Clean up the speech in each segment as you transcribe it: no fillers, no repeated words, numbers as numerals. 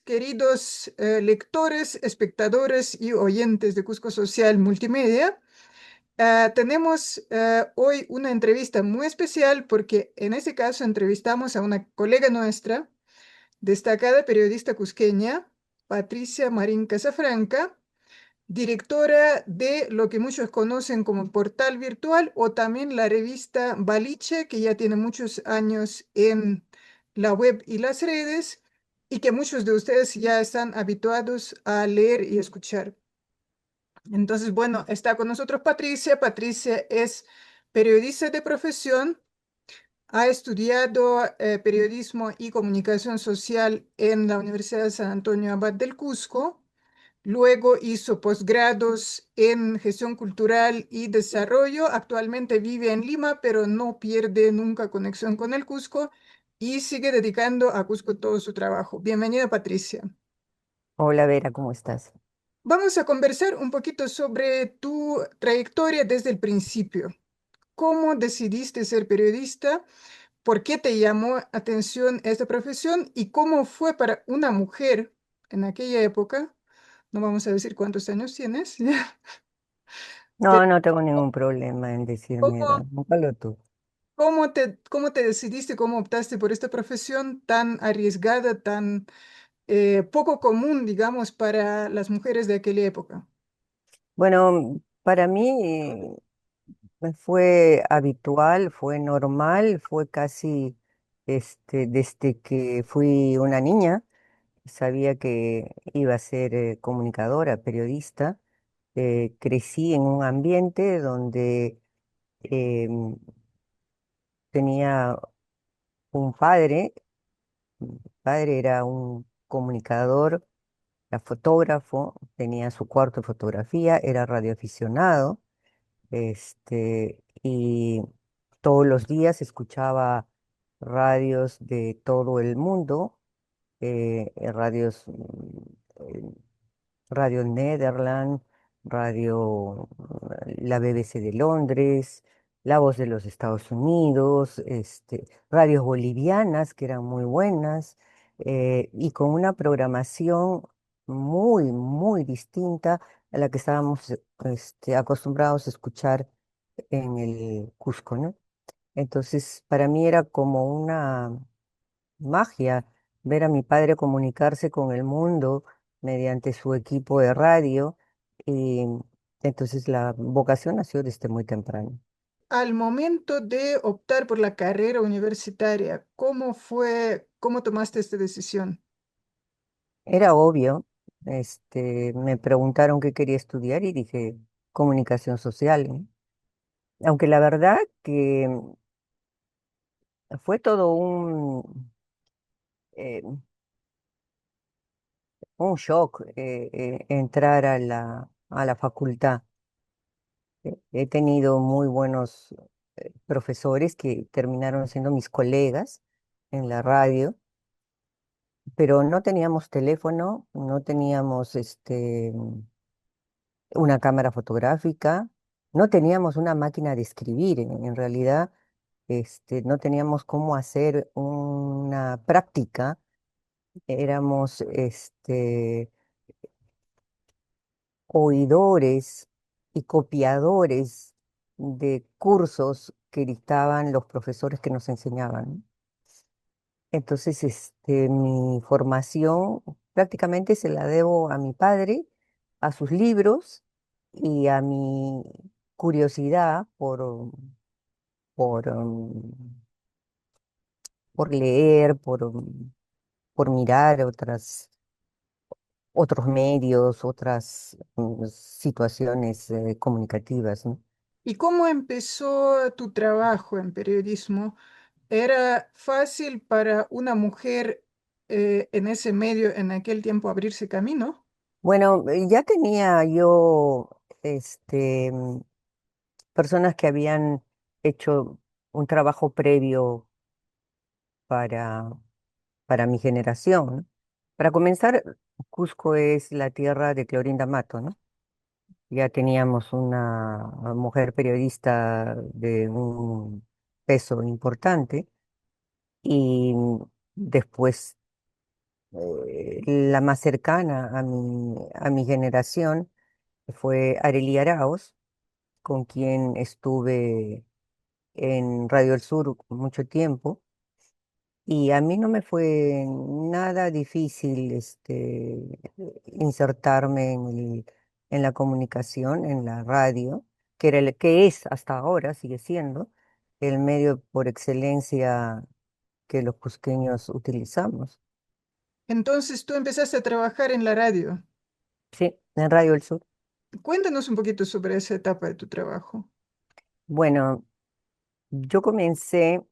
Queridos lectores, espectadores y oyentes de Cusco Social Multimedia, tenemos hoy una entrevista muy especial porque en este caso entrevistamos a una colega nuestra, destacada periodista cusqueña, Patricia Marín Casafranca, directora de lo que muchos conocen como Portal Virtual o también la revista Baliche, que ya tiene muchos años en la web y las redes y que muchos de ustedes ya están habituados a leer y escuchar. Entonces, bueno, está con nosotros Patricia. Patricia es periodista de profesión, ha estudiado periodismo y comunicación social en la Universidad de San Antonio Abad del Cusco. Luego hizo posgrados en gestión cultural y desarrollo. Actualmente vive en Lima, pero no pierde nunca conexión con el Cusco y sigue dedicando a Cusco todo su trabajo. Bienvenida, Patricia. Hola Vera, ¿cómo estás? Vamos a conversar un poquito sobre tu trayectoria desde el principio. ¿Cómo decidiste ser periodista? ¿Por qué te llamó atención esta profesión? ¿Y cómo fue para una mujer en aquella época? No vamos a decir cuántos años tienes, No, pero no tengo ningún problema en decir mi ¿cómo, edad, nunca lo tuve. cómo te decidiste, cómo optaste por esta profesión tan arriesgada, tan poco común, digamos, para las mujeres de aquella época? Bueno, para mí fue habitual, fue normal, fue casi desde que fui una niña, sabía que iba a ser comunicadora, periodista. Crecí en un ambiente donde em, tenía un padre. Mi padre era un comunicador, era fotógrafo, tenía su cuarto de fotografía, era radioaficionado, y todos los días escuchaba radios de todo el mundo, radios, Radio Nederland, Radio la BBC de Londres, La Voz de los Estados Unidos, radios bolivianas que eran muy buenas, y con una programación muy, muy distinta a la que estábamos acostumbrados a escuchar en el Cusco, ¿no? Entonces, para mí era como una magia ver a mi padre comunicarse con el mundo mediante su equipo de radio. Y entonces la vocación nació desde muy temprano. Al momento de optar por la carrera universitaria, ¿cómo fue, cómo tomaste esta decisión? Era obvio, me preguntaron qué quería estudiar y dije comunicación social, ¿no? Aunque la verdad que fue todo eh, un shock entrar a la facultad. He tenido muy buenos profesores que terminaron siendo mis colegas en la radio, pero no teníamos teléfono, no teníamos una cámara fotográfica, no teníamos una máquina de escribir. En realidad, no teníamos cómo hacer una práctica. Éramos oidores y copiadores de cursos que dictaban los profesores que nos enseñaban. Entonces, mi formación prácticamente se la debo a mi padre, a sus libros y a mi curiosidad por, por leer, por mirar otros medios, otras situaciones comunicativas, ¿no? ¿Y cómo empezó tu trabajo en periodismo? ¿Era fácil para una mujer en ese medio en aquel tiempo abrirse camino? Bueno, ya tenía yo personas que habían hecho un trabajo previo para, para mi generación, ¿no? Para comenzar, Cusco es la tierra de Clorinda Mato, ¿no? Ya teníamos una mujer periodista de un peso importante y después la más cercana a mi generación fue Arely Arauz, con quien estuve en Radio El Sur mucho tiempo. Y a mí no me fue nada difícil insertarme en la comunicación, en la radio, que era que es hasta ahora, sigue siendo, el medio por excelencia que los cusqueños utilizamos. Entonces tú empezaste a trabajar en la radio. Sí, en Radio El Sur. Cuéntanos un poquito sobre esa etapa de tu trabajo. Bueno, yo comencé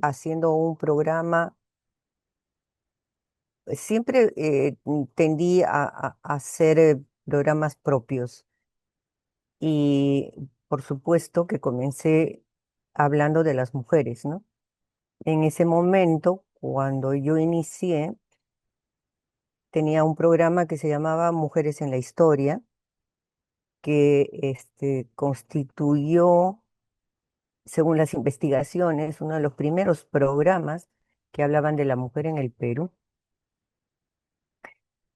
haciendo un programa, siempre tendí a hacer programas propios. Y por supuesto que comencé hablando de las mujeres, ¿no? En ese momento, cuando yo inicié, tenía un programa que se llamaba Mujeres en la Historia, que constituyó, según las investigaciones, uno de los primeros programas que hablaban de la mujer en el Perú.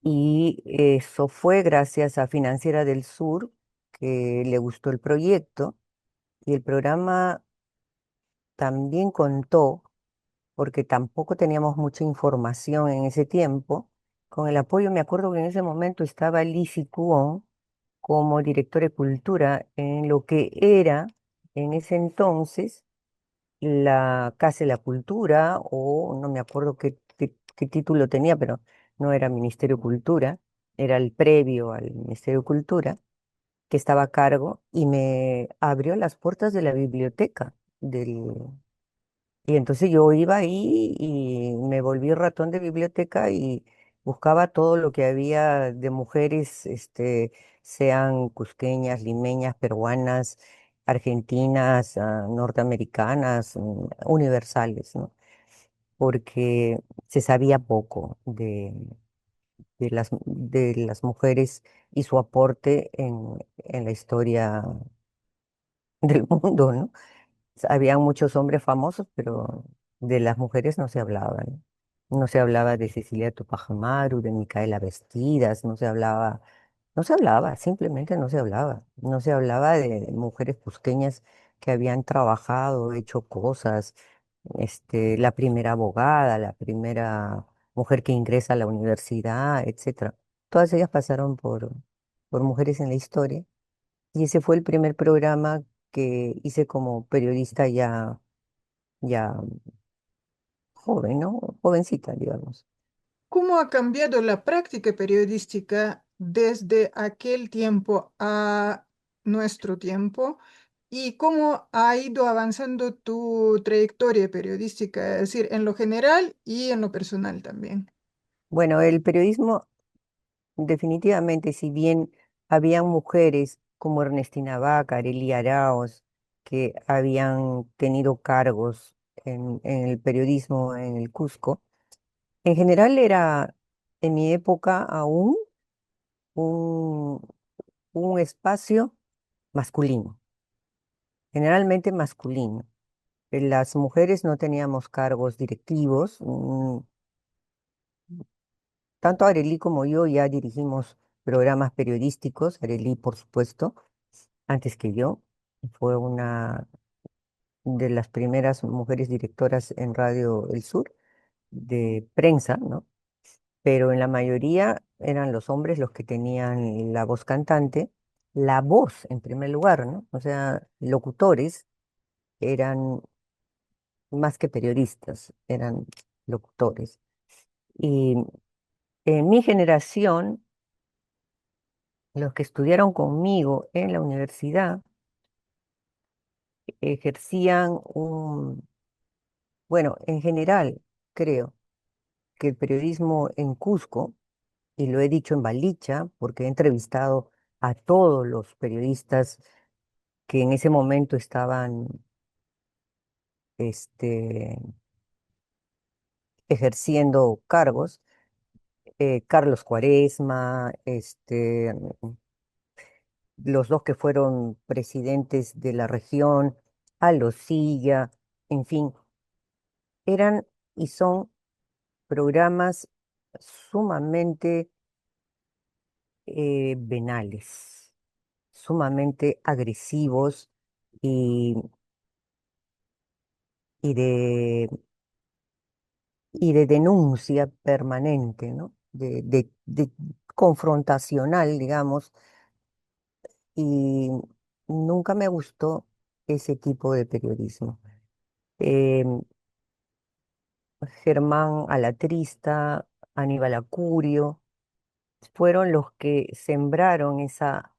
Y eso fue gracias a Financiera del Sur, que le gustó el proyecto, y el programa también contó porque tampoco teníamos mucha información en ese tiempo. Con el apoyo, me acuerdo que en ese momento estaba Lizzie Cuón como directora de cultura en lo que era en ese entonces la Casa de la Cultura, o no me acuerdo qué título tenía, pero no era Ministerio de Cultura, era el previo al Ministerio de Cultura, que estaba a cargo y me abrió las puertas de la biblioteca y entonces yo iba ahí y me volví ratón de biblioteca y buscaba todo lo que había de mujeres, sean cusqueñas, limeñas, peruanas, argentinas, norteamericanas, universales, ¿no? Porque se sabía poco de las mujeres y su aporte en la historia del mundo, ¿no? Había muchos hombres famosos, pero de las mujeres no se hablaba, ¿no? No se hablaba de Cecilia Tupac Amaru, de Micaela Vestidas, no se hablaba, simplemente no se hablaba. No se hablaba de mujeres cusqueñas que habían trabajado, hecho cosas, la primera abogada, la primera mujer que ingresa a la universidad, etcétera. Todas ellas pasaron por mujeres en la historia. Y ese fue el primer programa que hice como periodista ya joven, ¿no? Jovencita, digamos. ¿Cómo ha cambiado la práctica periodística desde aquel tiempo a nuestro tiempo? ¿Y cómo ha ido avanzando tu trayectoria periodística, es decir, en lo general y en lo personal también? Bueno, el periodismo definitivamente, si bien habían mujeres como Ernestina Vaca, Arely Araoz, que habían tenido cargos en el periodismo en el Cusco, en general era en mi época aún un, un espacio masculino, generalmente masculino. Las mujeres no teníamos cargos directivos. Tanto Arely como yo ya dirigimos programas periodísticos. Arely, por supuesto, antes que yo. Fue una de las primeras mujeres directoras en Radio El Sur de prensa, ¿no? Pero en la mayoría eran los hombres los que tenían la voz cantante, la voz en primer lugar, ¿no? O sea, locutores eran más que periodistas, eran locutores. Y en mi generación, los que estudiaron conmigo en la universidad ejercían bueno, en general, creo que el periodismo en Cusco y lo he dicho en Balicha, porque he entrevistado a todos los periodistas que en ese momento estaban este, ejerciendo cargos, Carlos Cuaresma, los dos que fueron presidentes de la región, Alosilla, en fin, eran y son programas sumamente venales, sumamente agresivos y, y de, y de denuncia permanente, ¿no? De confrontacional, digamos, y nunca me gustó ese tipo de periodismo. Em, Germán Alatrista, Aníbal Acurio, fueron los que sembraron esa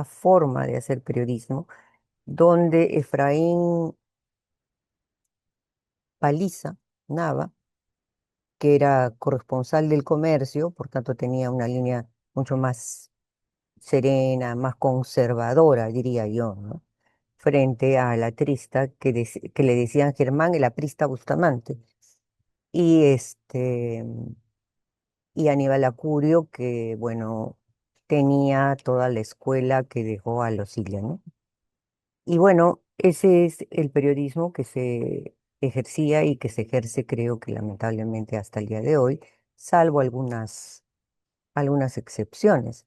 forma de hacer periodismo, donde Efraín Paliza Nava, que era corresponsal del comercio, por tanto tenía una línea mucho más serena, más conservadora, diría yo, ¿no? Frente a la trista que le decían Germán el aprista Bustamante. Y y Aníbal Acurio, que bueno, tenía toda la escuela que dejó a los Silla, ¿no? Y bueno, ese es el periodismo que se ejercía y que se ejerce, creo que lamentablemente hasta el día de hoy, salvo algunas excepciones.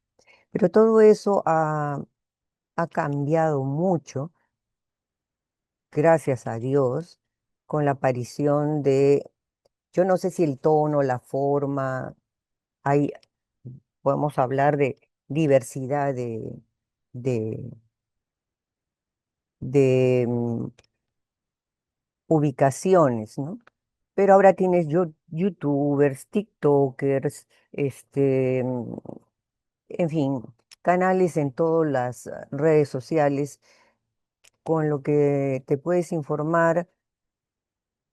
Pero todo eso ha cambiado mucho, gracias a Dios, con la aparición de, yo no sé si el tono, la forma, hay, podemos hablar de diversidad de, de ubicaciones, ¿no? Pero ahora tienes YouTubers, TikTokers, en fin, canales en todas las redes sociales con lo que te puedes informar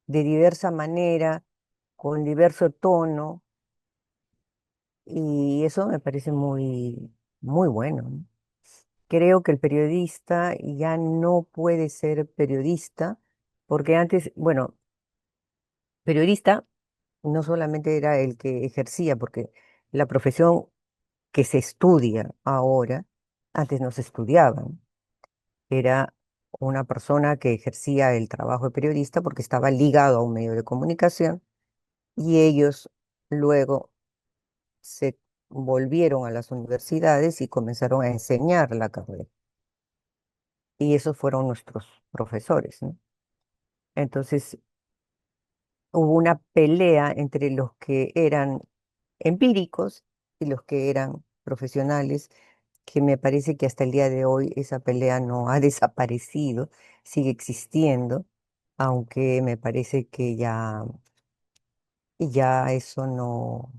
de diversa manera, con diverso tono, y eso me parece muy bueno, ¿no? Creo que el periodista ya no puede ser periodista, porque antes, bueno, periodista no solamente era el que ejercía, porque la profesión que se estudia ahora, antes no se estudiaba, ¿no? Era una persona que ejercía el trabajo de periodista porque estaba ligado a un medio de comunicación y ellos luego se volvieron a las universidades y comenzaron a enseñar la carrera. Y esos fueron nuestros profesores, ¿no? Entonces hubo una pelea entre los que eran empíricos y los que eran profesionales, que me parece que hasta el día de hoy esa pelea no ha desaparecido, sigue existiendo, aunque me parece que ya eso no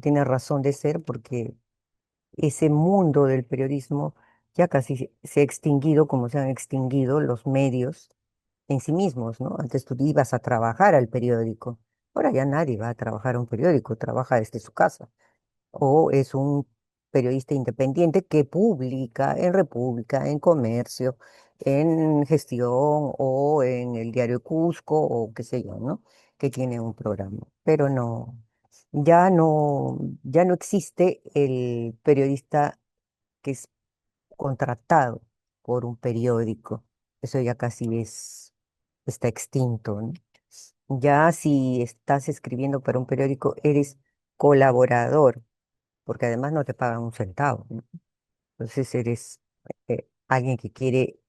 tiene razón de ser porque ese mundo del periodismo ya casi se ha extinguido como se han extinguido los medios en sí mismos, ¿no? Antes tú ibas a trabajar al periódico, ahora ya nadie va a trabajar a un periódico, trabaja desde su casa o es un periodista independiente que publica en República, en Comercio, en Gestión o en el diario Cusco o qué sé yo, ¿no? Que tiene un programa. Pero ya no existe el periodista que es contratado por un periódico. Eso ya casi está extinto, ¿no? Ya si estás escribiendo para un periódico, eres colaborador porque además no te pagan un centavo, ¿no? Entonces eres alguien que quiere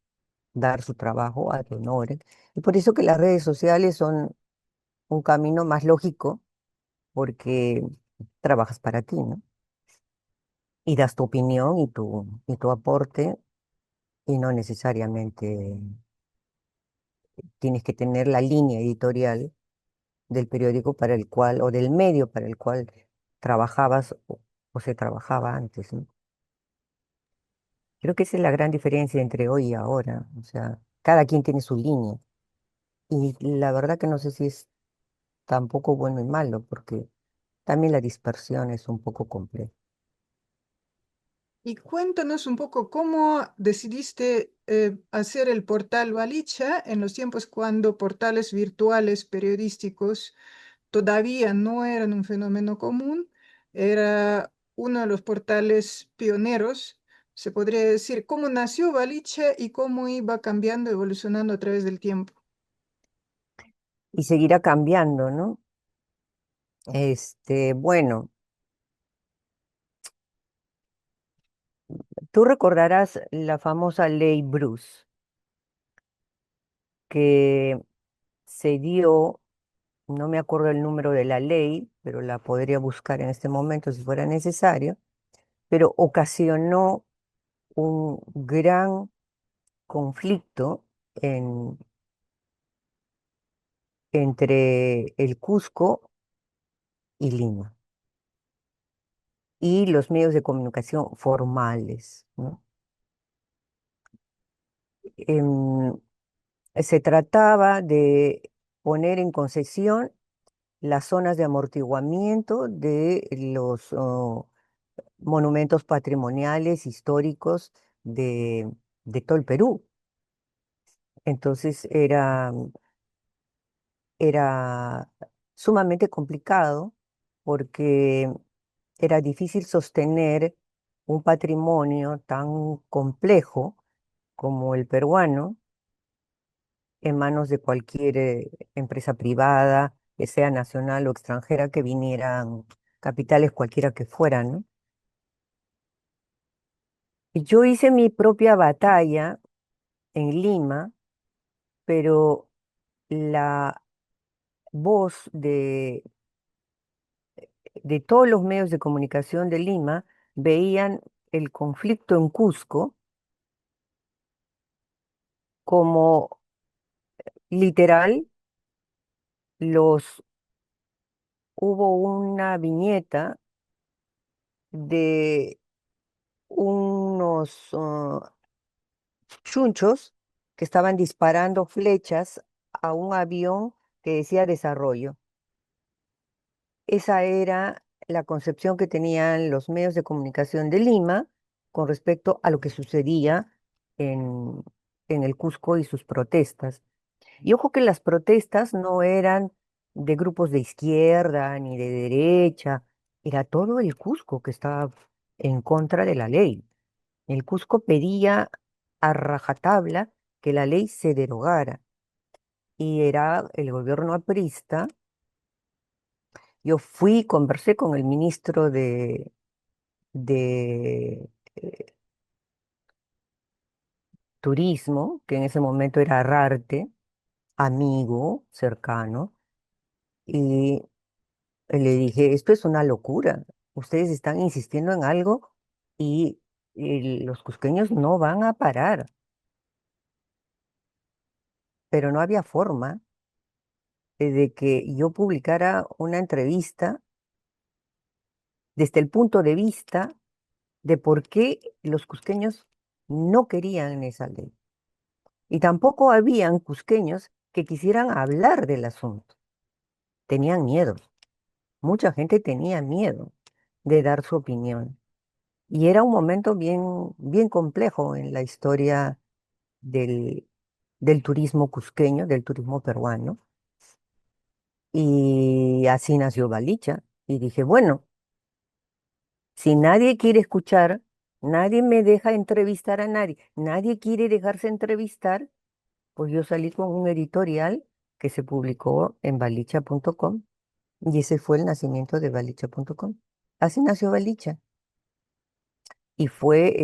dar su trabajo a tu honor. Y por eso que las redes sociales son un camino más lógico, porque trabajas para ti, ¿no? Y das tu opinión y tu aporte, y no necesariamente tienes que tener la línea editorial del periódico para el cual, o del medio para el cual trabajabas o se trabajaba antes, ¿no? Creo que esa es la gran diferencia entre hoy y ahora. O sea, cada quien tiene su línea. Y la verdad que no sé si es tampoco bueno y malo, porque También la dispersión es un poco compleja. Y cuéntanos un poco cómo decidiste hacer el portal Balicha en los tiempos cuando portales virtuales periodísticos todavía no eran un fenómeno común. Era uno de los portales pioneros, se podría decir. ¿Cómo nació Balicha y cómo iba cambiando, evolucionando a través del tiempo? Y seguirá cambiando, ¿no? Bueno, tú recordarás la famosa ley Bruce, que se dio, no me acuerdo el número de la ley, pero la podría buscar en este momento si fuera necesario, pero ocasionó un gran conflicto entre el Cusco y Lima y los medios de comunicación formales, ¿no? Em, Se trataba de poner en concesión las zonas de amortiguamiento de los monumentos patrimoniales históricos de todo el Perú. Entonces era sumamente complicado porque era difícil sostener un patrimonio tan complejo como el peruano en manos de cualquier empresa privada, que sea nacional o extranjera, que vinieran capitales cualquiera que fueran, ¿no? Y yo hice mi propia batalla en Lima, pero la voz de todos los medios de comunicación de Lima veían el conflicto en Cusco como literal, los hubo una viñeta de unos chunchos que estaban disparando flechas a un avión que decía desarrollo. Esa era la concepción que tenían los medios de comunicación de Lima con respecto a lo que sucedía en, en el Cusco y sus protestas. Y ojo que las protestas no eran de grupos de izquierda ni de derecha, era todo el Cusco que estaba en contra de la ley. El Cusco pedía a rajatabla que la ley se derogara y era el gobierno aprista. Yo fui, conversé con el ministro de Turismo, que en ese momento era Arrarte, amigo cercano, y le dije, esto es una locura. Ustedes están insistiendo en algo y los cusqueños no van a parar. Pero no había forma de que yo publicara una entrevista desde el punto de vista de por qué los cusqueños no querían esa ley. Y tampoco habían cusqueños que quisieran hablar del asunto. Tenían miedo. Mucha gente tenía miedo de dar su opinión. Y era un momento bien, bien complejo en la historia del, del turismo cusqueño, del turismo peruano. Y así nació Balicha. Y dije, bueno, si nadie quiere escuchar, nadie me deja entrevistar a nadie, nadie quiere dejarse entrevistar, pues yo salí con un editorial que se publicó en balicha.com y ese fue el nacimiento de balicha.com. Así nació Balicha y fue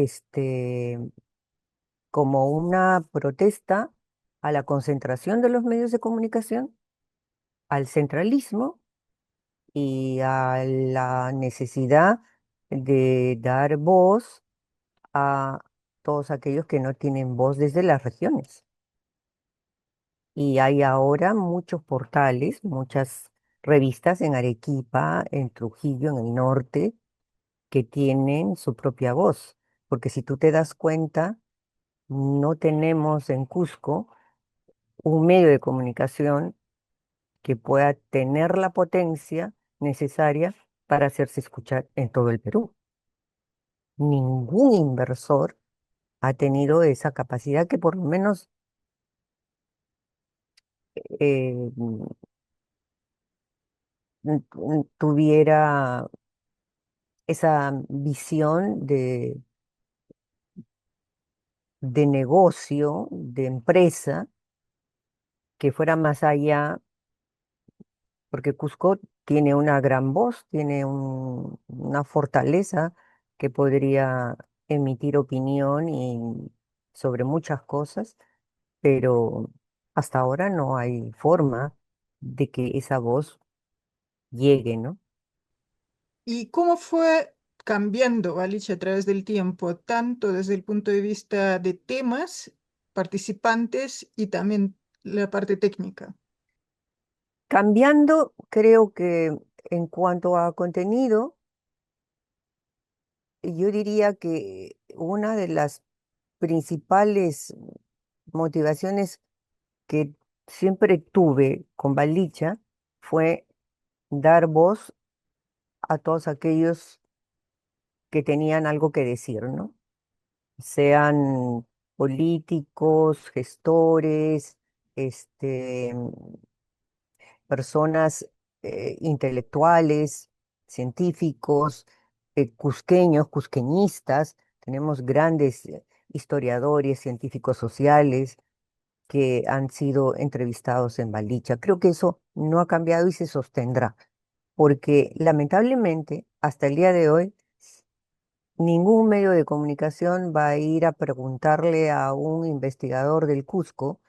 como una protesta a la concentración de los medios de comunicación, al centralismo y a la necesidad de dar voz a todos aquellos que no tienen voz desde las regiones. Y hay ahora muchos portales, muchas revistas en Arequipa, en Trujillo, en el norte, que tienen su propia voz. Porque si tú te das cuenta, no tenemos en Cusco un medio de comunicación que pueda tener la potencia necesaria para hacerse escuchar en todo el Perú. Ningún inversor ha tenido esa capacidad que por lo menos eh, tuviera esa visión de negocio, de empresa, que fuera más allá, porque Cusco tiene una gran voz, tiene una fortaleza que podría emitir opinión y sobre muchas cosas, pero hasta ahora no hay forma de que esa voz llegue, ¿no? ¿Y cómo fue cambiando Balich a través del tiempo, tanto desde el punto de vista de temas, participantes y también la parte técnica? Cambiando, creo que en cuanto a contenido, yo diría que una de las principales motivaciones que siempre tuve con Balicha fue dar voz a todos aquellos que tenían algo que decir, ¿no? Sean políticos, gestores, este, personas intelectuales, científicos, cusqueños, cusqueñistas. Tenemos grandes historiadores, científicos sociales que han sido entrevistados en Balicha. Creo que eso no ha cambiado y se sostendrá, porque lamentablemente hasta el día de hoy ningún medio de comunicación va a ir a preguntarle a un investigador del Cusco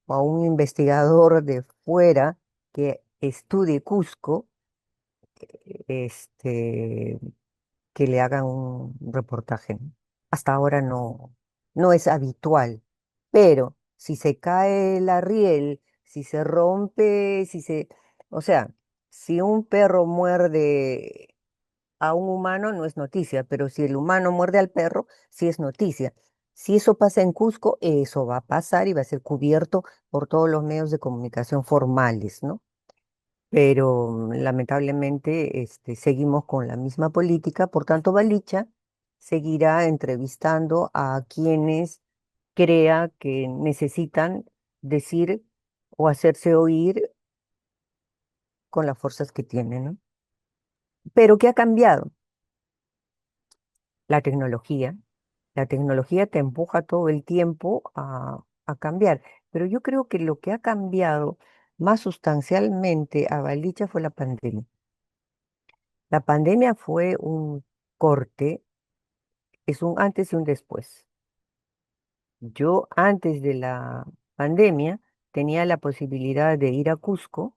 o a un investigador de fuera que estudie Cusco, este, que le hagan un reportaje, ¿no? Hasta ahora no es habitual, pero si se cae la riel, si se rompe, o sea, si un perro muerde a un humano no es noticia, pero si el humano muerde al perro, sí es noticia. Si eso pasa en Cusco, eso va a pasar y va a ser cubierto por todos los medios de comunicación formales, ¿no? Pero lamentablemente seguimos con la misma política, por tanto, Balicha seguirá entrevistando a quienes crea que necesitan decir o hacerse oír con las fuerzas que tienen, ¿no? Pero ¿qué ha cambiado? La tecnología. La tecnología te empuja todo el tiempo a cambiar, pero yo creo que lo que ha cambiado más sustancialmente a Balicha fue la pandemia. La pandemia fue un corte, es un antes y un después. Yo antes de la pandemia tenía la posibilidad de ir a Cusco,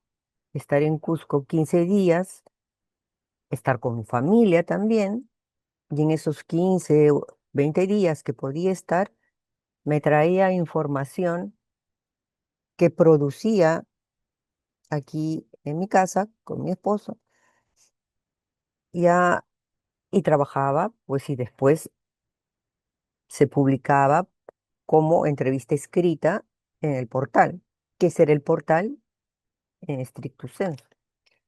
estar en Cusco 15 días, estar con mi familia también, y en esos 15 o 20 días que podía estar, me traía información que producía aquí en mi casa con mi esposo, ya, y trabajaba, pues y después se publicaba como entrevista escrita en el portal, que ese era el portal en estricto sensu.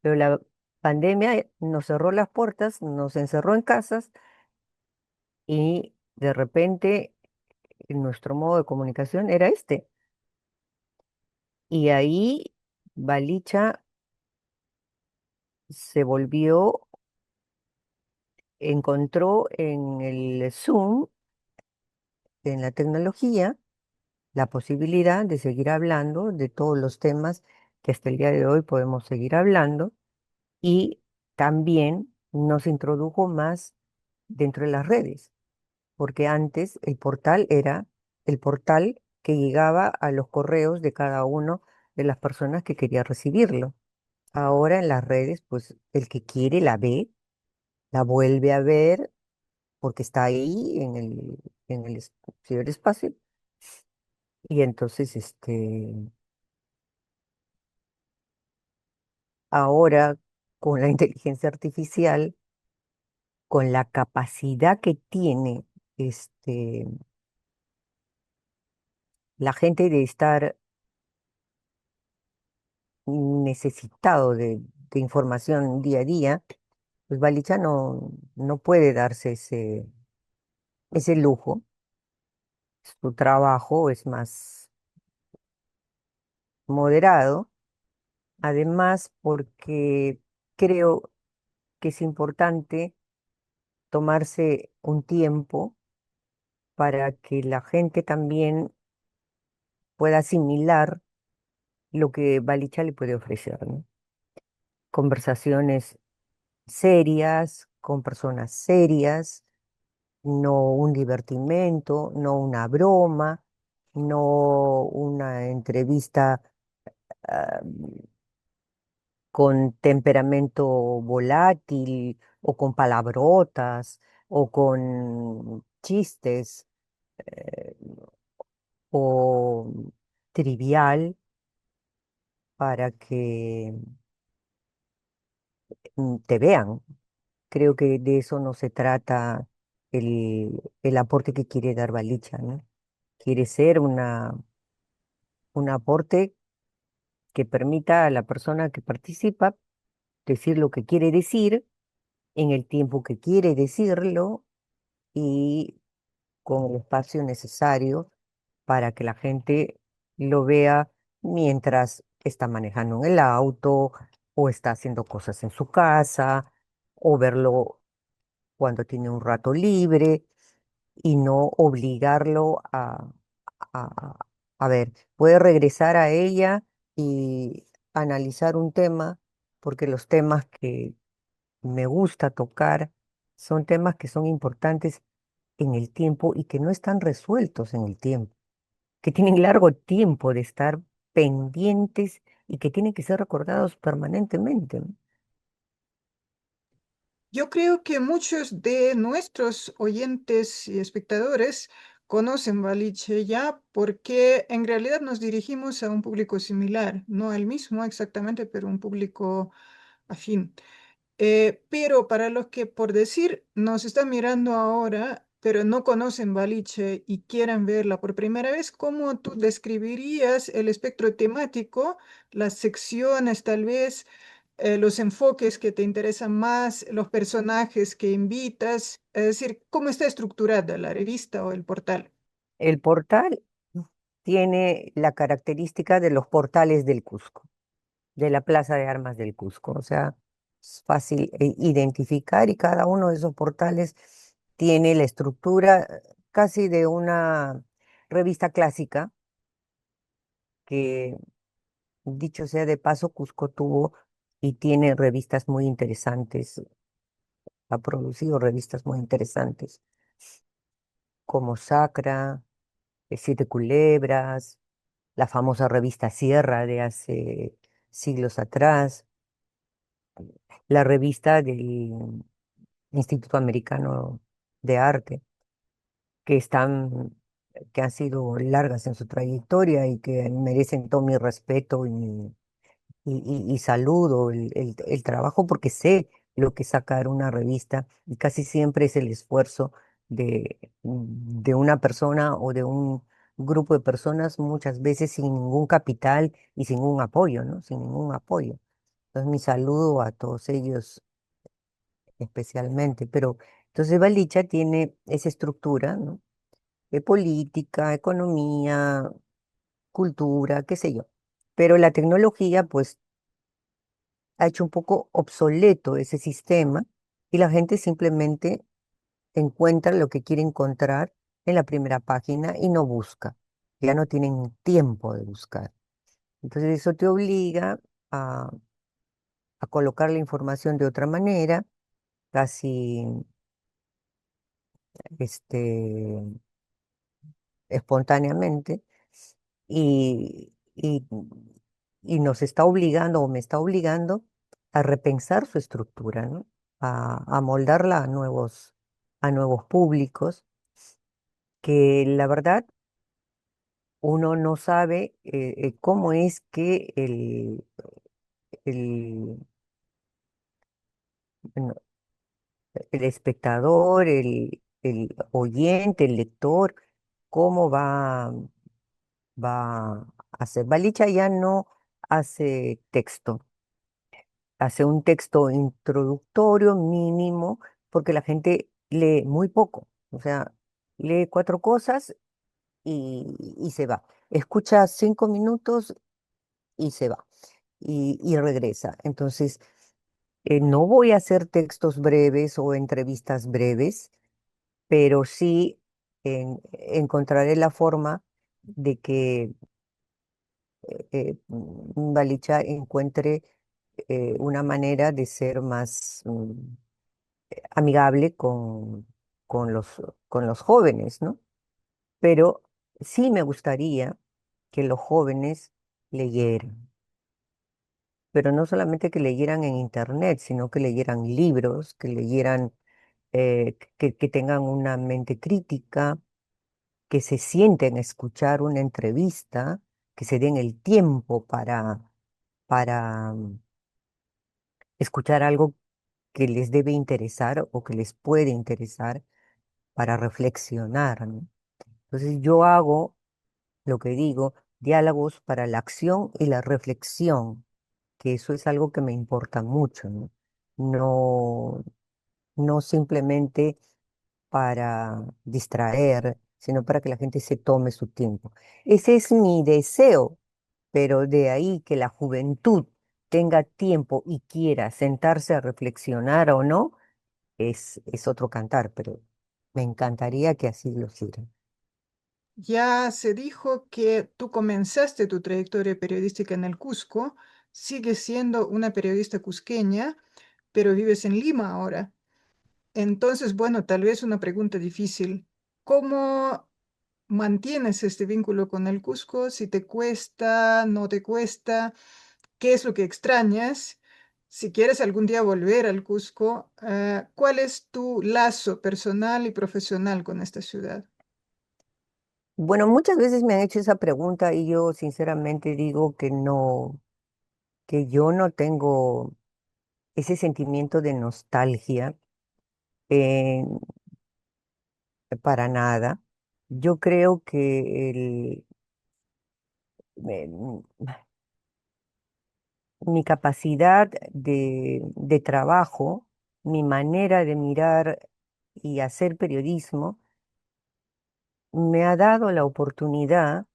Pero la pandemia nos cerró las puertas, nos encerró en casas y de repente nuestro modo de comunicación era este. Y ahí Balicha se volvió, encontró en el Zoom, en la tecnología, la posibilidad de seguir hablando de todos los temas que hasta el día de hoy podemos seguir hablando y también nos introdujo más dentro de las redes, porque antes el portal era el portal que llegaba a los correos de cada uno de las personas que quería recibirlo. Ahora en las redes, pues el que quiere la ve, la vuelve a ver porque está ahí en el ciberespacio. Y entonces, ahora con la inteligencia artificial, con la capacidad que tiene este, la gente de estar necesitado de información día a día, Pues Balicha no puede darse ese lujo. Su trabajo es más moderado, además porque creo que es importante tomarse un tiempo para que la gente también pueda asimilar lo que Balicha le puede ofrecer, ¿no? Conversaciones serias, con personas serias, no un divertimento, no una broma, no una entrevista ah, con temperamento volátil o con palabrotas o con chistes eh, o trivial para que te vean. Creo que de eso no se trata el aporte que quiere dar Balicha, ¿no? Quiere ser un aporte que permita a la persona que participa decir lo que quiere decir en el tiempo que quiere decirlo y con el espacio necesario para que la gente lo vea mientras está manejando en el auto o está haciendo cosas en su casa o verlo cuando tiene un rato libre y no obligarlo a, a ver, puede regresar a ella y analizar un tema, porque los temas que me gusta tocar son temas que son importantes en el tiempo y que no están resueltos en el tiempo, que tienen largo tiempo de estar pendientes y que tienen que ser recordados permanentemente, ¿no? Yo creo que muchos de nuestros oyentes y espectadores conocen Baliche ya porque en realidad nos dirigimos a un público similar, no al mismo exactamente, pero un público afín. Pero para los que, por decir, nos están mirando ahora, pero no conocen Baliche y quieran verla por primera vez, ¿cómo tú describirías el espectro temático, las secciones tal vez, los enfoques que te interesan más, los personajes que invitas? Es decir, ¿cómo está estructurada la revista o el portal? El portal tiene la característica de los portales del Cusco, de la Plaza de Armas del Cusco. O sea, es fácil identificar y cada uno de esos portales tiene la estructura casi de una revista clásica que, dicho sea de paso, Cusco tuvo y tiene revistas muy interesantes, ha producido revistas muy interesantes, como Sacra, Siete Culebras, la famosa revista Sierra de hace siglos atrás, la revista del Instituto Americano de Arte, que están, que han sido largas en su trayectoria y que merecen todo mi respeto y saludo el trabajo porque sé lo que es sacar una revista y casi siempre es el esfuerzo de una persona o de un grupo de personas, muchas veces sin ningún capital y sin un apoyo, ¿no? Sin ningún apoyo. Entonces mi saludo a todos ellos especialmente, pero entonces Balicha tiene esa estructura, ¿no? De política, economía, cultura, qué sé yo. Pero la tecnología, pues, ha hecho un poco obsoleto ese sistema y la gente simplemente encuentra lo que quiere encontrar en la primera página y no busca. Ya no tienen tiempo de buscar. Entonces eso te obliga a, a colocar la información de otra manera, casi este, espontáneamente, y y nos está obligando o me está obligando a repensar su estructura, ¿no? A moldarla a nuevos públicos, que la verdad uno no sabe cómo es que el, bueno, el espectador, el oyente, el lector, cómo va a hacer. Balicha ya no hace texto, hace un texto introductorio mínimo, porque la gente lee muy poco, o sea, lee cuatro cosas y se va. Escucha 5 minutos y se va y regresa. Entonces, no voy a hacer textos breves o entrevistas breves, pero sí encontraré la forma de que Balicha encuentre una manera de ser más amigable con con los jóvenes, ¿no? Pero sí me gustaría que los jóvenes leyeran, pero no solamente que leyeran en internet, sino que leyeran libros, que leyeran, que tengan una mente crítica, que se sienten a escuchar una entrevista, que se den el tiempo para escuchar algo que les debe interesar o que les puede interesar para reflexionar, ¿no? Entonces yo hago lo que digo, diálogos para la acción y la reflexión, que eso es algo que me importa mucho, ¿no? No, no simplemente para distraer, sino para que la gente se tome su tiempo. Ese es mi deseo, pero de ahí que la juventud tenga tiempo y quiera sentarse a reflexionar o no, es otro cantar, pero me encantaría que así lo hicieran. Ya se dijo que tú comenzaste tu trayectoria periodística en el Cusco, sigues siendo una periodista cusqueña, pero vives en Lima ahora. Entonces, bueno, tal vez una pregunta difícil. ¿Cómo mantienes este vínculo con el Cusco? Si te cuesta, no te cuesta, ¿qué es lo que extrañas? Si quieres algún día volver al Cusco, ¿cuál es tu lazo personal y profesional con esta ciudad? Bueno, muchas veces me han hecho esa pregunta y yo sinceramente digo que no, que yo no tengo ese sentimiento de nostalgia eh, para nada. Yo creo que eh, mi capacidad de trabajo, mi manera de mirar y hacer periodismo, me ha dado la oportunidad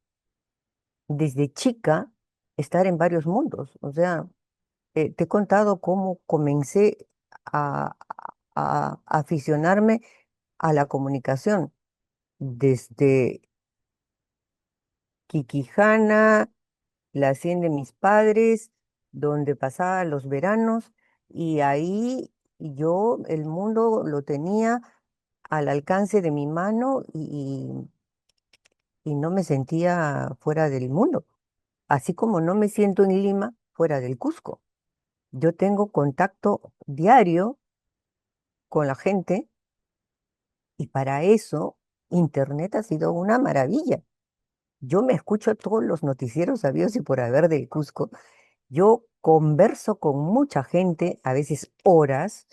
desde chica estar en varios mundos. O sea, te he contado cómo comencé a, a aficionarme a la comunicación desde Quiquijana, la hacienda de mis padres, donde pasaba los veranos, y ahí yo el mundo lo tenía al alcance de mi mano y no me sentía fuera del mundo, así como no me siento en Lima fuera del Cusco. Yo tengo contacto diario con la gente y para eso Internet ha sido una maravilla. Yo me escucho todos los noticieros sabidos y por haber del Cusco. Yo converso con mucha gente, a veces horas,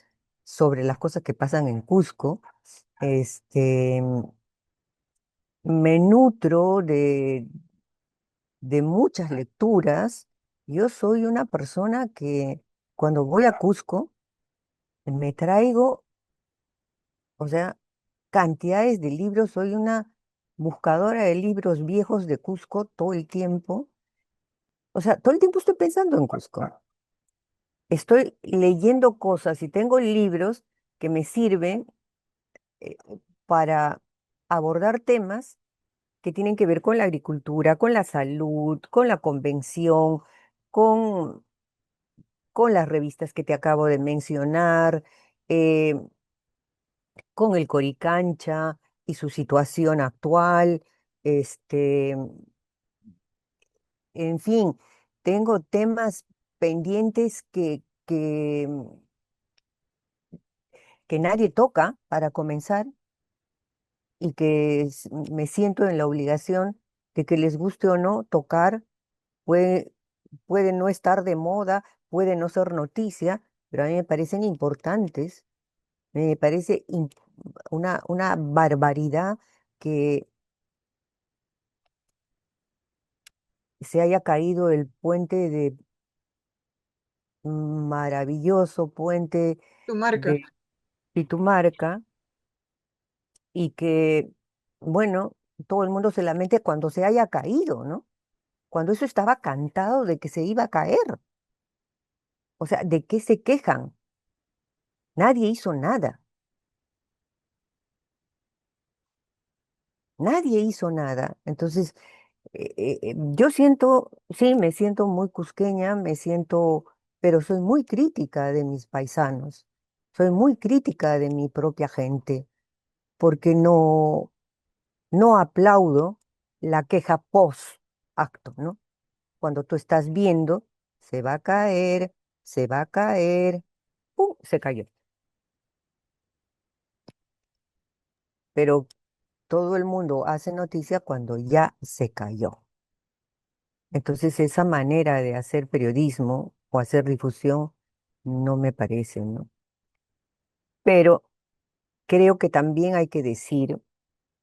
sobre las cosas que pasan en Cusco. Este, me nutro de muchas lecturas. Yo soy una persona que cuando voy a Cusco me traigo, o sea, cantidades de libros. Soy una buscadora de libros viejos de Cusco todo el tiempo. O sea, todo el tiempo estoy pensando en Cusco. Estoy leyendo cosas y tengo libros que me sirven eh, para abordar temas que tienen que ver con la agricultura, con la salud, con la convención, con, con las revistas que te acabo de mencionar, eh, con el Coricancha y su situación actual. Este, en fin, tengo temas pendientes que nadie toca para comenzar y que me siento en la obligación de que les guste o no tocar, puede, puede no estar de moda, puede no ser noticia, pero a mí me parecen importantes, me parece una barbaridad que se haya caído el puente maravilloso puente Tu marca. de Pitumarca y que, bueno, todo el mundo se lamente cuando se haya caído, ¿no? Cuando eso estaba cantado de que se iba a caer. O sea, ¿de qué se quejan? Nadie hizo nada. Nadie hizo nada. Entonces, yo siento, sí, me siento muy cusqueña, me siento, pero soy muy crítica de mis paisanos. Soy muy crítica de mi propia gente, porque no aplaudo la queja post acto, ¿no? Cuando tú estás viendo, se va a caer, se va a caer, ¡pum! Se cayó. Pero todo el mundo hace noticia cuando ya se cayó. Entonces, esa manera de hacer periodismo o hacer difusión no me parece, ¿no? Pero creo que también hay que decir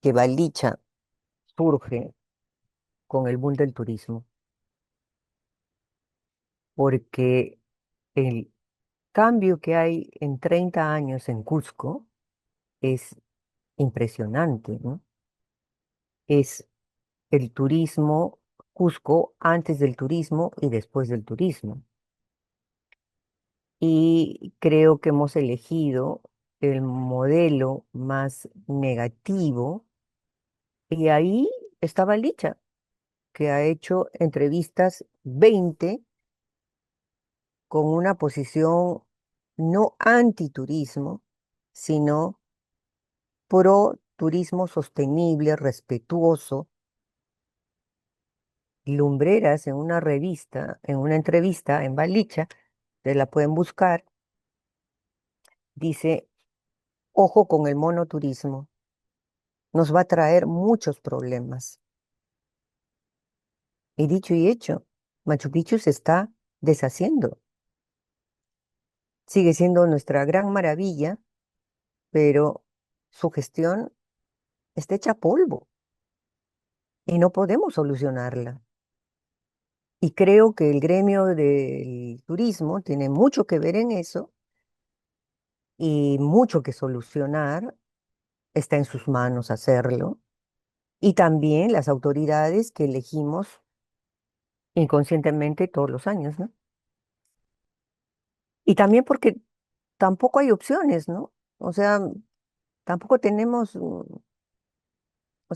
que Balicha surge con el boom del turismo, porque el cambio que hay en 30 años en Cusco es impresionante, ¿no? Es el turismo, Cusco antes del turismo y después del turismo. Y creo que hemos elegido el modelo más negativo y ahí estaba Licha, que ha hecho entrevistas 20 con una posición no antiturismo, sino pro turismo sostenible, respetuoso. Lumbreras en una revista, en una entrevista en Balicha, te la pueden buscar, dice, ojo con el monoturismo, nos va a traer muchos problemas. Y dicho y hecho, Machu Picchu se está deshaciendo. Sigue siendo nuestra gran maravilla, pero su gestión está hecha polvo y no podemos solucionarla. Y creo que el gremio del turismo tiene mucho que ver en eso y mucho que solucionar. Está en sus manos hacerlo. Y también las autoridades que elegimos inconscientemente todos los años, ¿no? Y también porque tampoco hay opciones, ¿no? O sea, tampoco tenemos, o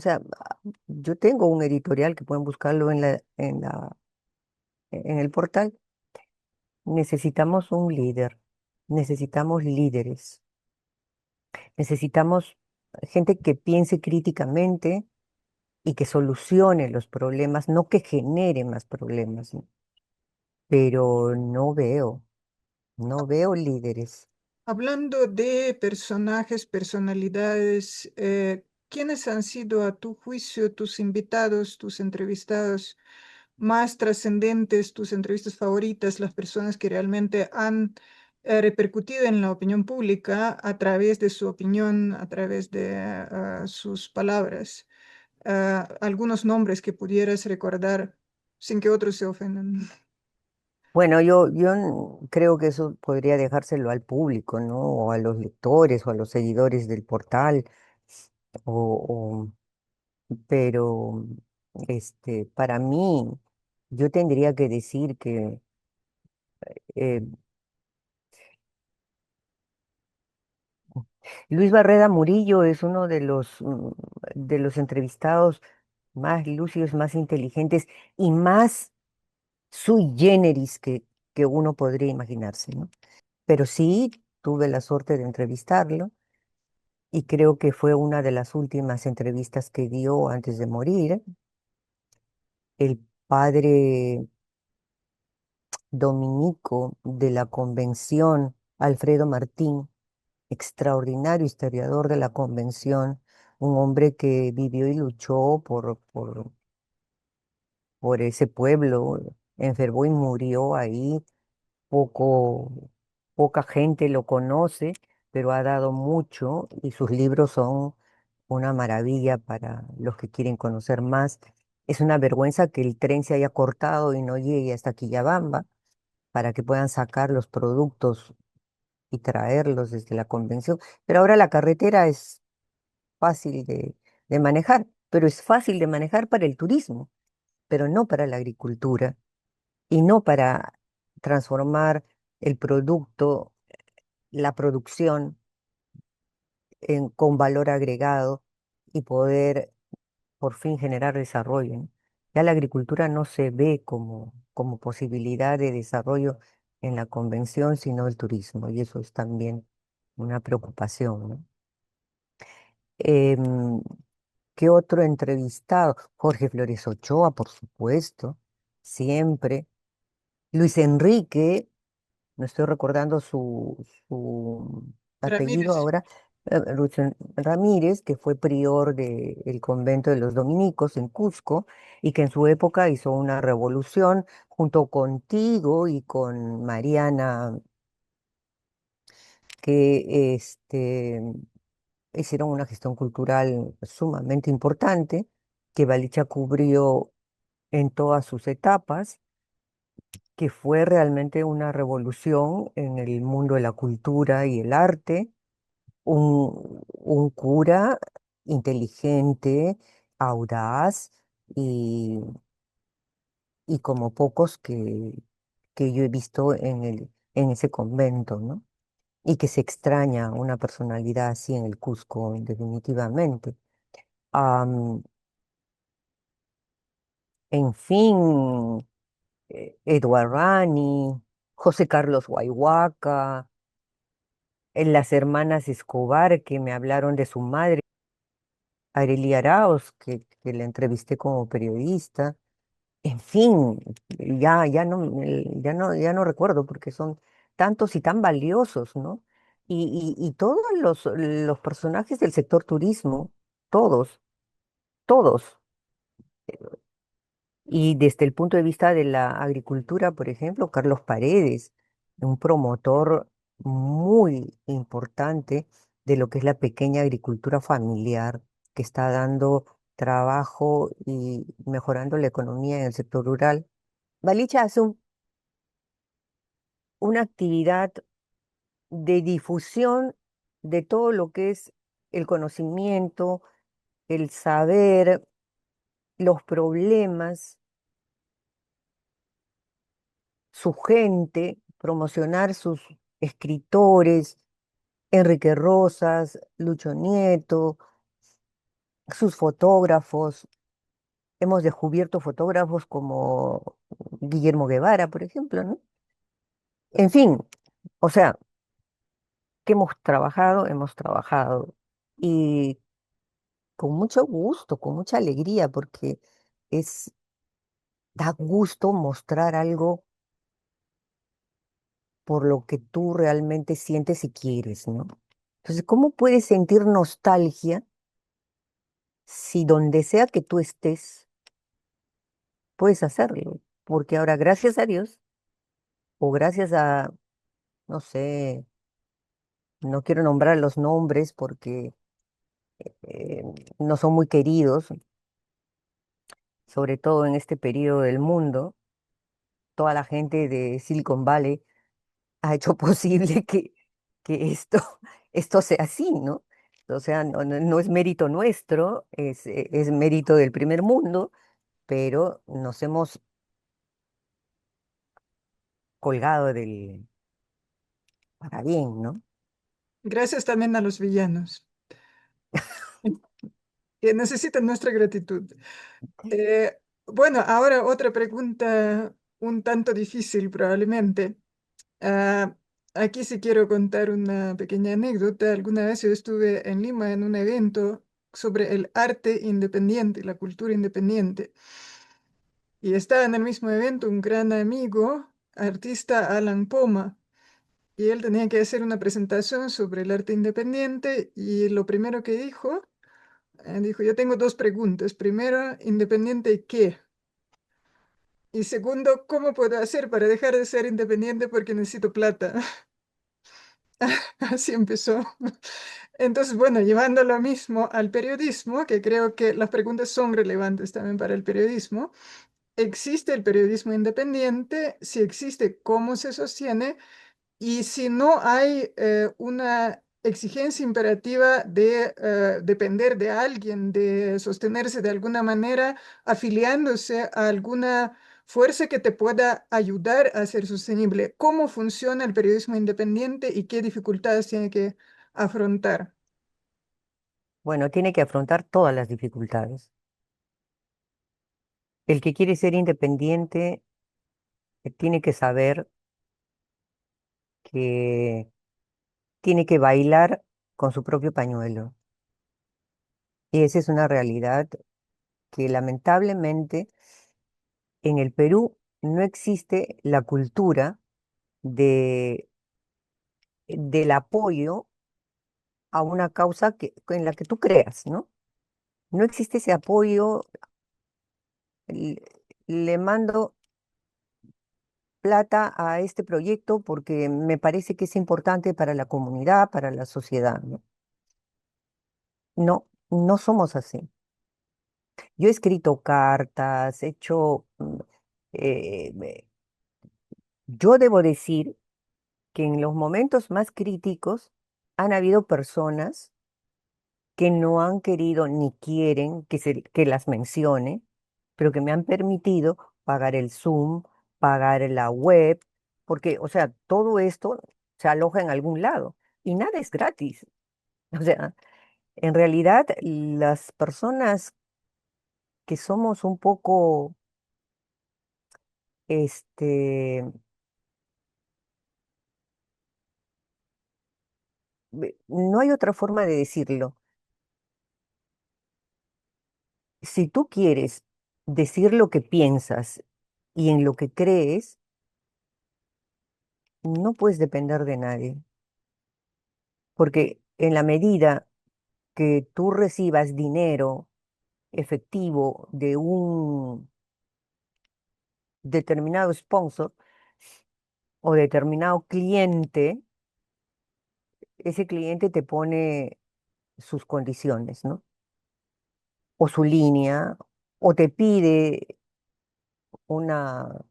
sea, yo tengo un editorial que pueden buscarlo en el portal. Necesitamos un líder, necesitamos líderes, necesitamos gente que piense críticamente y que solucione los problemas, no que genere más problemas, ¿no? Pero no veo líderes. Hablando de personajes, personalidades, ¿quiénes han sido a tu juicio tus invitados, tus entrevistados más trascendentes, tus entrevistas favoritas, las personas que realmente han repercutido en la opinión pública a través de su opinión, a través de sus palabras? Algunos nombres que pudieras recordar sin que otros se ofendan. Bueno, yo creo que eso podría dejárselo al público, ¿no? O a los lectores o a los seguidores del portal, o, pero para mí, yo tendría que decir que eh, Luis Barreda Murillo es uno de los entrevistados más lúcidos, más inteligentes y más sui generis que uno podría imaginarse, ¿no? Pero sí tuve la suerte de entrevistarlo y creo que fue una de las últimas entrevistas que dio antes de morir. El padre dominico de la Convención, Alfredo Martín, extraordinario historiador de la Convención, un hombre que vivió y luchó por ese pueblo, enfermó y murió ahí. Poco, poca gente lo conoce, pero ha dado mucho y sus libros son una maravilla para los que quieren conocer más. Es una vergüenza que el tren se haya cortado y no llegue hasta Quillabamba, para que puedan sacar los productos y traerlos desde la convención. Pero ahora la carretera es fácil de manejar, pero es fácil de manejar para el turismo, pero no para la agricultura y no para transformar el producto, la producción con valor agregado y poder por fin generar desarrollo, ¿no? Ya la agricultura no se ve como posibilidad de desarrollo en la convención, sino el turismo, y eso es también una preocupación, ¿no? Em, ¿Qué otro entrevistado? Jorge Flores Ochoa, por supuesto, siempre. Luis Enrique, no estoy recordando su apellido Ramírez. ahora, Ramírez, que fue prior del convento de los dominicos en Cusco y que en su época hizo una revolución junto contigo y con Mariana, que hicieron una gestión cultural sumamente importante, que Balicha cubrió en todas sus etapas, que fue realmente una revolución en el mundo de la cultura y el arte, un cura inteligente, audaz y, y como pocos que yo he visto en ese convento, ¿no? Y que se extraña una personalidad así en el Cusco, definitivamente. Am, en fin, Edward Rani, José Carlos Huayhuaca, las hermanas Escobar que me hablaron de su madre, Arely Arauz, que la entrevisté como periodista. En fin, ya no recuerdo porque son tantos y tan valiosos, ¿no? Y todos los personajes del sector turismo, todos, todos. Y desde el punto de vista de la agricultura, por ejemplo, Carlos Paredes, un promotor muy importante de lo que es la pequeña agricultura familiar, que está dando trabajo y mejorando la economía en el sector rural. Balicha hace una actividad de difusión de todo lo que es el conocimiento, el saber, los problemas, su gente, promocionar sus escritores, Enrique Rosas, Lucho Nieto, sus fotógrafos. Hemos descubierto fotógrafos como Guillermo Guevara, por ejemplo, ¿no? En fin, o sea, que hemos trabajado y con mucho gusto, con mucha alegría, porque es, da gusto mostrar algo por lo que tú realmente sientes y quieres, ¿no? Entonces, ¿cómo puedes sentir nostalgia si donde sea que tú estés, puedes hacerlo? Porque ahora, gracias a Dios, o gracias a, no sé, no quiero nombrar los nombres porque eh, no son muy queridos, sobre todo en este periodo del mundo, toda la gente de Silicon Valley ha hecho posible que esto sea así, ¿no? O sea, no es mérito nuestro, es mérito del primer mundo, pero nos hemos colgado para bien, ¿no? Gracias también a los villanos que necesitan nuestra gratitud. Bueno, ahora otra pregunta un tanto difícil probablemente. Ah, aquí sí quiero contar una pequeña anécdota. Alguna vez yo estuve en Lima en un evento sobre el arte independiente, la cultura independiente. Y estaba en el mismo evento un gran amigo, artista Alan Poma. Y él tenía que hacer una presentación sobre el arte independiente y lo primero que dijo, dijo, yo tengo dos preguntas. Primero, ¿independiente qué? Y segundo, ¿cómo puedo hacer para dejar de ser independiente porque necesito plata? Así empezó. Entonces, bueno, llevando lo mismo al periodismo, que creo que las preguntas son relevantes también para el periodismo, existe el periodismo independiente, si existe, cómo se sostiene y si no hay una exigencia imperativa de depender de alguien, de sostenerse de alguna manera, afiliándose a alguna fuerza que te pueda ayudar a ser sostenible. ¿Cómo funciona el periodismo independiente y qué dificultades tiene que afrontar? Bueno, tiene que afrontar todas las dificultades. El que quiere ser independiente tiene que saber que tiene que bailar con su propio pañuelo. Y esa es una realidad que lamentablemente en el Perú no existe la cultura de, del apoyo a una causa en la que tú creas, ¿no? No existe ese apoyo. l- Le mando plata a este proyecto porque me parece que es importante para la comunidad, para la sociedad, ¿no? No, no somos así. Yo he escrito cartas, he hecho... yo debo decir que en los momentos más críticos han habido personas que no han querido ni quieren que las mencione, pero que me han permitido pagar el Zoom, pagar la web, porque, o sea, todo esto se aloja en algún lado y nada es gratis. O sea, en realidad las personas que somos un poco, este, no hay otra forma de decirlo. Si tú quieres decir lo que piensas y en lo que crees, no puedes depender de nadie, porque en la medida que tú recibas dinero efectivo de un determinado sponsor o determinado cliente, ese cliente te pone sus condiciones, ¿no? O su línea, o te pide una,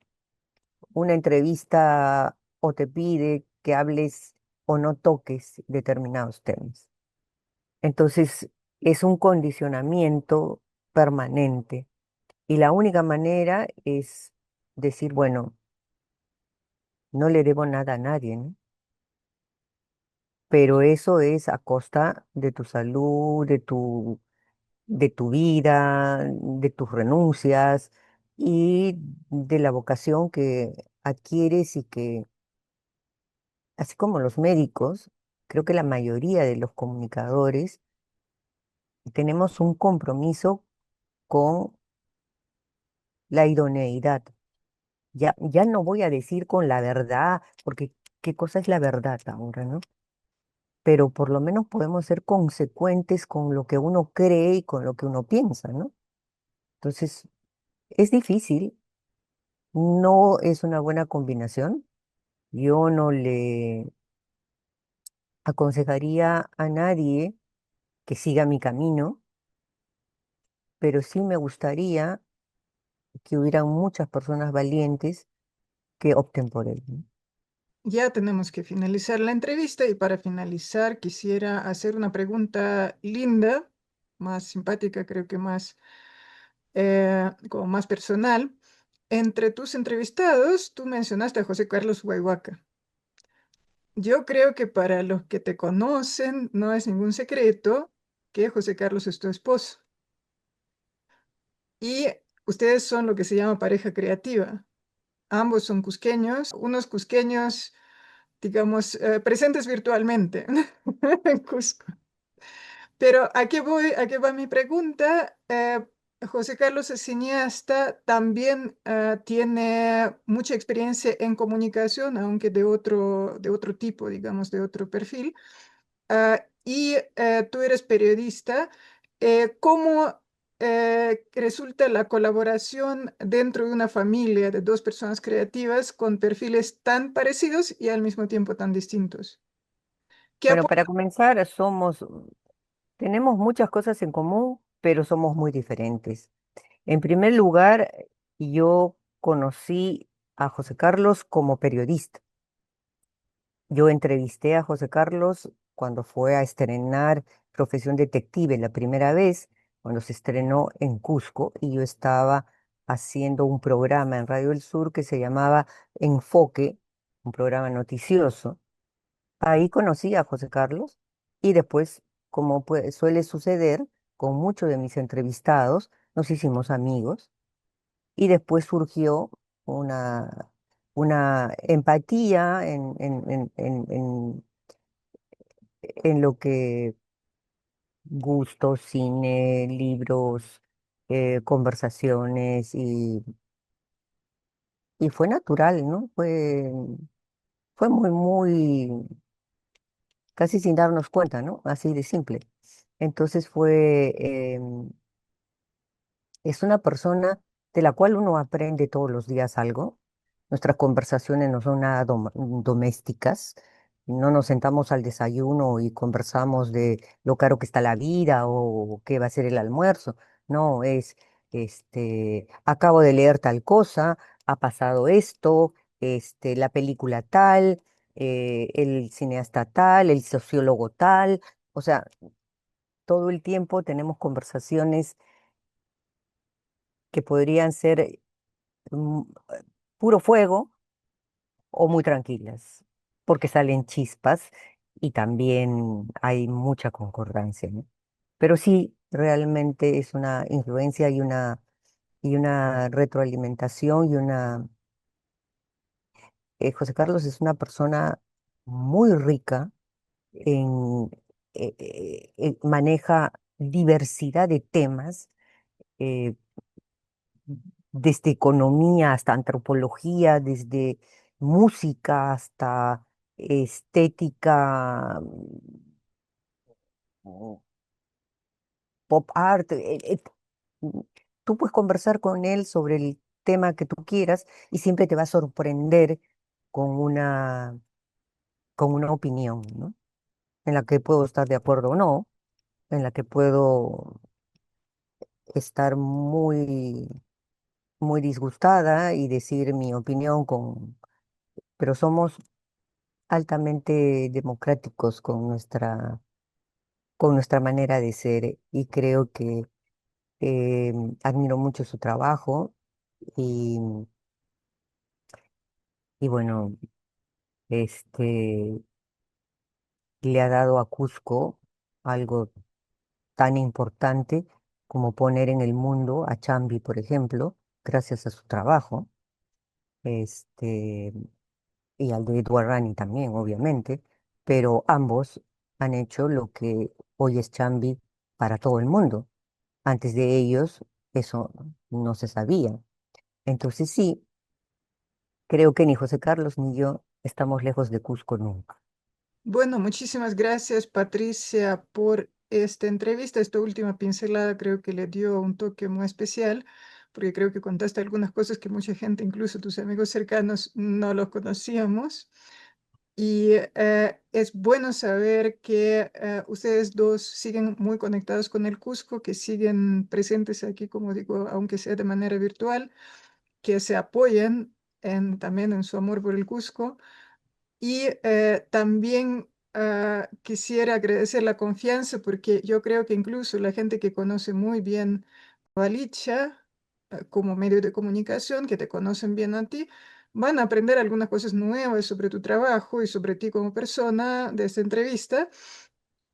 una entrevista, o te pide que hables o no toques determinados temas. Entonces, es un condicionamiento permanente. Y la única manera es decir, bueno, no le debo nada a nadie, ¿no? Pero eso es a costa de tu salud, de tu vida, de tus renuncias y de la vocación que adquieres y que, así como los médicos, creo que la mayoría de los comunicadores tenemos un compromiso con la idoneidad. Ya no voy a decir con la verdad, porque qué cosa es la verdad ahora, ¿no? Pero por lo menos podemos ser consecuentes con lo que uno cree y con lo que uno piensa, ¿no? Entonces, es difícil, no es una buena combinación. Yo no le aconsejaría a nadie que siga mi camino, pero sí me gustaría que hubieran muchas personas valientes que opten por él, ¿no? Ya tenemos que finalizar la entrevista y para finalizar quisiera hacer una pregunta linda, más simpática, creo que más, como más personal. Entre tus entrevistados, tú mencionaste a José Carlos Huayhuaca. Yo creo que para los que te conocen no es ningún secreto que José Carlos es tu esposo y ustedes son lo que se llama pareja creativa. Ambos son cusqueños, unos cusqueños, digamos, presentes virtualmente en Cusco. Pero ¿a qué voy? ¿A qué va mi pregunta? José Carlos es cineasta, también tiene mucha experiencia en comunicación, aunque de otro tipo, digamos, de otro perfil. Y tú eres periodista. ¿Cómo resulta la colaboración dentro de una familia de dos personas creativas con perfiles tan parecidos y al mismo tiempo tan distintos? ¿Qué Bueno, aporta? para comenzar, tenemos muchas cosas en común, pero somos muy diferentes. En primer lugar, y yo conocí a José Carlos como periodista. Yo entrevisté a José Carlos cuando fue a estrenar Profesión Detective la primera vez, cuando se estrenó en Cusco, y yo estaba haciendo un programa en Radio del Sur que se llamaba Enfoque, un programa noticioso. Ahí conocí a José Carlos y después, como suele suceder con muchos de mis entrevistados, nos hicimos amigos y después surgió una, una empatía en lo que gustos, cine, libros, conversaciones y fue natural, ¿no? Fue casi sin darnos cuenta, ¿no? Así de simple. Entonces es una persona de la cual uno aprende todos los días algo. Nuestras conversaciones no son nada domésticas. No nos sentamos al desayuno y conversamos de lo caro que está la vida o qué va a ser el almuerzo. No, acabo de leer tal cosa, ha pasado esto, la película tal, el cineasta tal, el sociólogo tal. O sea, todo el tiempo tenemos conversaciones que podrían ser mm, puro fuego o muy tranquilas, porque salen chispas y también hay mucha concordancia, ¿no? Pero sí, realmente es una influencia y una retroalimentación José Carlos es una persona muy rica en, maneja diversidad de temas, eh, desde economía hasta antropología, desde música hasta estética, mm, pop art. Mm, Tú puedes conversar con él sobre el tema que tú quieras y siempre te va a sorprender con con una opinión, ¿no? En la que puedo estar de acuerdo o no, en la que puedo estar muy disgustada y decir mi opinión pero somos altamente democráticos con nuestra manera de ser y creo que admiro mucho su trabajo y, y bueno, este le ha dado a Cusco algo tan importante como poner en el mundo a Chambi, por ejemplo, gracias a su trabajo, este, y al de Edward Rani también, obviamente, pero ambos han hecho lo que hoy es Chambi para todo el mundo. Antes de ellos eso no se sabía. Entonces sí, creo que ni José Carlos ni yo estamos lejos de Cusco nunca. Bueno, muchísimas gracias, Patricia, por esta entrevista. Esta última pincelada creo que le dio un toque muy especial, porque creo que contaste algunas cosas que mucha gente, incluso tus amigos cercanos, no lo conocíamos. Y es bueno saber que ustedes dos siguen muy conectados con el Cusco, que siguen presentes aquí, como digo, aunque sea de manera virtual, que se apoyen también en su amor por el Cusco. Y también quisiera agradecer la confianza porque yo creo que incluso la gente que conoce muy bien Balicha como medio de comunicación, que te conocen bien a ti, van a aprender algunas cosas nuevas sobre tu trabajo y sobre ti como persona de esta entrevista.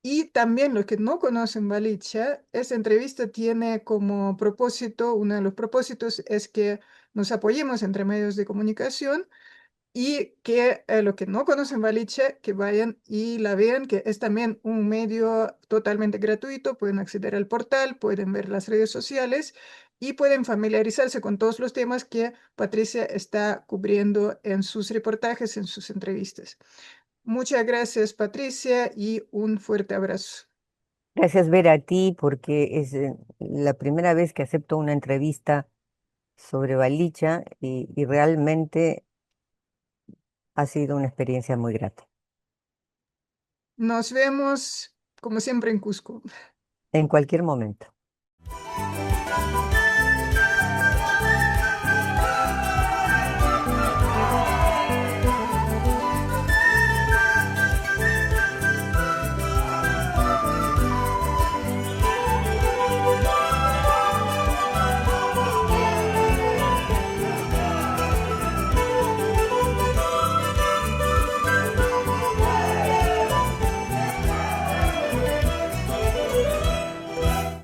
Y también los que no conocen Balicha, esta entrevista tiene como propósito, uno de los propósitos es que nos apoyemos entre medios de comunicación y que los que no conocen Baliche, que vayan y la vean, que es también un medio totalmente gratuito, pueden acceder al portal, pueden ver las redes sociales y pueden familiarizarse con todos los temas que Patricia está cubriendo en sus reportajes, en sus entrevistas. Muchas gracias, Patricia, y un fuerte abrazo. Gracias, Ver, a ti, porque es la primera vez que acepto una entrevista sobre Balicha y realmente ha sido una experiencia muy grata. Nos vemos, como siempre, en Cusco. En cualquier momento.